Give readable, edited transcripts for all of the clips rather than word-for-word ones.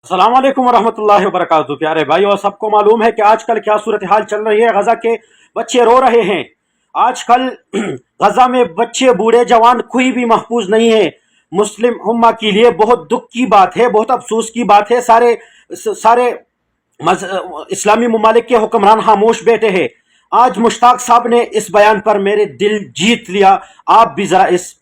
अस्सलाम वालेकुम वरहमतुल्लाहि वबरकातुहू। प्यारे भाइयों, सबको मालूम है कि आजकल क्या सूरत हाल चल रही है। गजा के बच्चे रो रहे हैं। आजकल गजा में बच्चे बूढ़े जवान कोई भी महफूज नहीं है। मुस्लिम उम्मा के लिए बहुत दुख की बात है, बहुत अफसोस की बात है। सारे इस्लामी ममालिक के हुक्मरान खामोश बैठे हैं। आज मुश्ताक साहब ने इस बयान पर मेरे दिल जीत लिया। आप भी जरा इस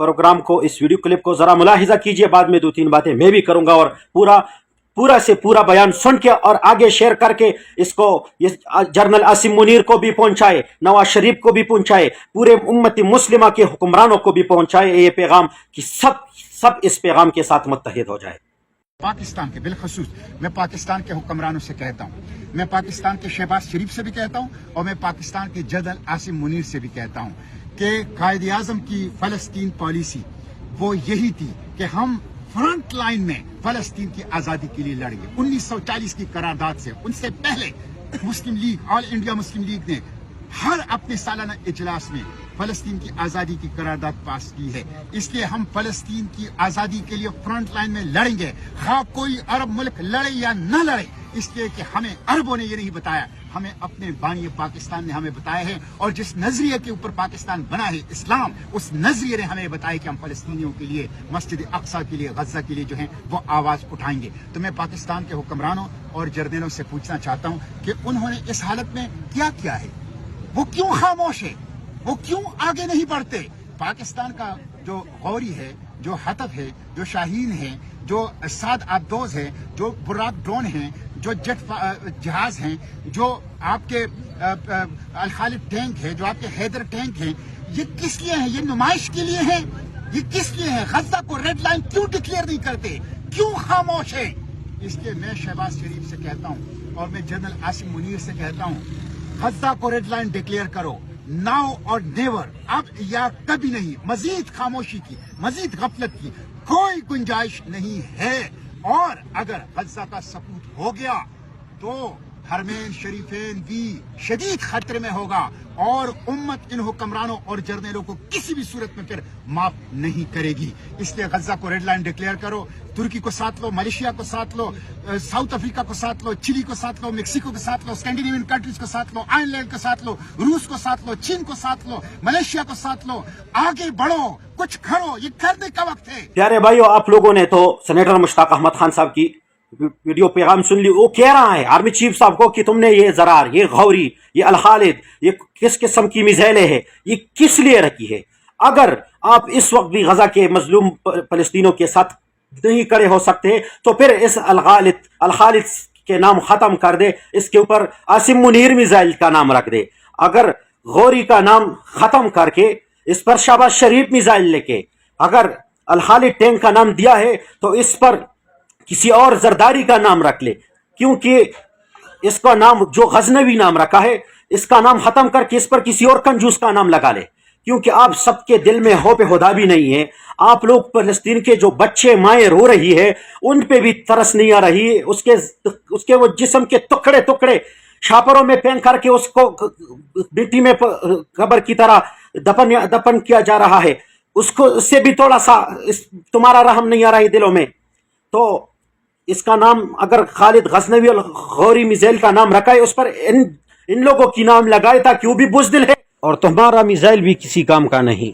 प्रोग्राम को, इस वीडियो क्लिप को जरा मुलाहिजा कीजिए। बाद में दो तीन बातें मैं भी करूंगा और पूरा बयान सुन के और आगे शेयर करके इसको जनरल आसिम मुनीर को भी पहुंचाए, नवाज शरीफ को भी पहुंचाए, पूरे उम्मती मुस्लिमा के हुक्मरानों को भी पहुंचाए ये पैगाम कि सब इस पैगाम के साथ मुत्तहिद हो जाए। पाकिस्तान के बिलखसूस मैं पाकिस्तान के हुक्मरानों से कहता हूँ, मैं पाकिस्तान के शहबाज शरीफ से भी कहता हूँ और मैं पाकिस्तान के जनरल आसिम मुनीर से भी कहता हूँ कि कायद आजम की फलस्तीन पॉलिसी वो यही थी कि हम फ्रंट लाइन में फलस्तीन की आज़ादी के लिए लड़ेंगे। 1940 की करारदाद से उनसे पहले मुस्लिम लीग, ऑल इंडिया मुस्लिम लीग ने हर अपने सालाना इजलास में फलस्तीन की आज़ादी की करारदाद पास की है। इसलिए हम फलस्तीन की आज़ादी के लिए फ्रंट लाइन में लड़ेंगे, हाँ कोई अरब मुल्क लड़े या न लड़े। इसलिए कि हमें अरबों ने ये नहीं बताया, हमें अपने बानी पाकिस्तान ने हमें बताया है। और जिस नजरिए के ऊपर पाकिस्तान बना है इस्लाम, उस नजरिए ने हमें बताया कि हम फलस्तीनियों के लिए, मस्जिद अक्सा के लिए, गजा के लिए जो है वो आवाज उठाएंगे। तो मैं पाकिस्तान के हुक्मरानों और जर्नलों से पूछना चाहता हूँ कि उन्होंने इस हालत में क्या किया है, वो क्यों खामोश है, वो क्यों आगे नहीं बढ़ते। पाकिस्तान का जो गौरी है, जो हतफ है, जो शाहीन है, जो साद आबदोज है, जो बुराक ड्रोन है, जो जेट जहाज हैं, जो आपके अल खालिद टैंक है, जो आपके हैदर टैंक हैं, ये किस लिए हैं? ये नुमाइश के लिए है? ये किस लिए है? गजा को रेड लाइन क्यों डिक्लेयर नहीं करते, क्यों खामोश है? इसलिए मैं शहबाज शरीफ से कहता हूँ और मैं जनरल आसिम मुनीर से कहता हूँ, गजा को रेड लाइन डिक्लेयर करो, नाउ और नेवर, अब या कभी नहीं। मजीद खामोशी की, मजीद गफलत की कोई गुंजाइश नहीं है। और अगर गजा का सबूत हो गया तो हरमैन शरीफैन भी शदीद खतरे में होगा और उम्मत इन हुक्मरानों और जर्नलों को किसी भी सूरत में फिर माफ नहीं करेगी। इसलिए गजा को रेड लाइन डिक्लेयर करो, तुर्की को साथ लो, मलेशिया को साथ लो, साउथ अफ्रीका को साथ लो, चिली को साथ लो, मेक्सिको को साथ लो, स्कैंडिनेवियन कंट्रीज को साथ लो, आयरलैंड को साथ लो, रूस को साथ लो, चीन को साथ लो, मलेशिया को साथ लो, आगे बढ़ो, कुछ करो, ये करने का वक्त है। प्यारे भाइयों, आप लोगों ने तो सेनेटर मुश्ताक अहमद खान साहब की वीडियो पैगाम सुन ली। वो कह रहा है आर्मी चीफ साहब को कि तुमने ये जरार, ये गौरी, ये अल खालिद, ये किस किस्म की मिसाइलें हैं, ये किस लिए रखी है। अगर आप इस वक्त भी गजा के मजलूम फलस्तीनों के साथ नहीं खड़े हो सकते तो फिर इस अल खालिद के नाम खत्म कर दे, इसके ऊपर आसिम मुनीर मिसाइल का नाम रख दे। अगर गौरी का नाम खत्म करके इस पर शहबाज शरीफ मिसाइल लेके, अगर अल खालिद टैंक का नाम दिया है तो इस पर किसी और जरदारी का नाम रख ले, क्योंकि इसका नाम जो गजनवी नाम रखा है इसका नाम खत्म करके इस पर किसी और कंजूस का नाम लगा ले। क्योंकि आप सबके दिल में हो पे खुदा भी नहीं है। आप लोग फलस्तीन के जो बच्चे माएँ रो रही है उन पे भी तरस नहीं आ रही। उसके वो जिस्म के टुकड़े टुकड़े छापरों में पहन करके उसको मिट्टी में कब्र की तरह दफन किया जा रहा है। उससे भी थोड़ा सा तुम्हारा रहम नहीं आ रहा है दिलों में। तो इसका नाम अगर खालिद गजनवी और गौरी मिसाइल का नाम रखा है, उस पर इन लोगों की नाम लगाए ताकि वो भी बुज़दिल है और तुम्हारा मिसाइल भी किसी काम का नहीं।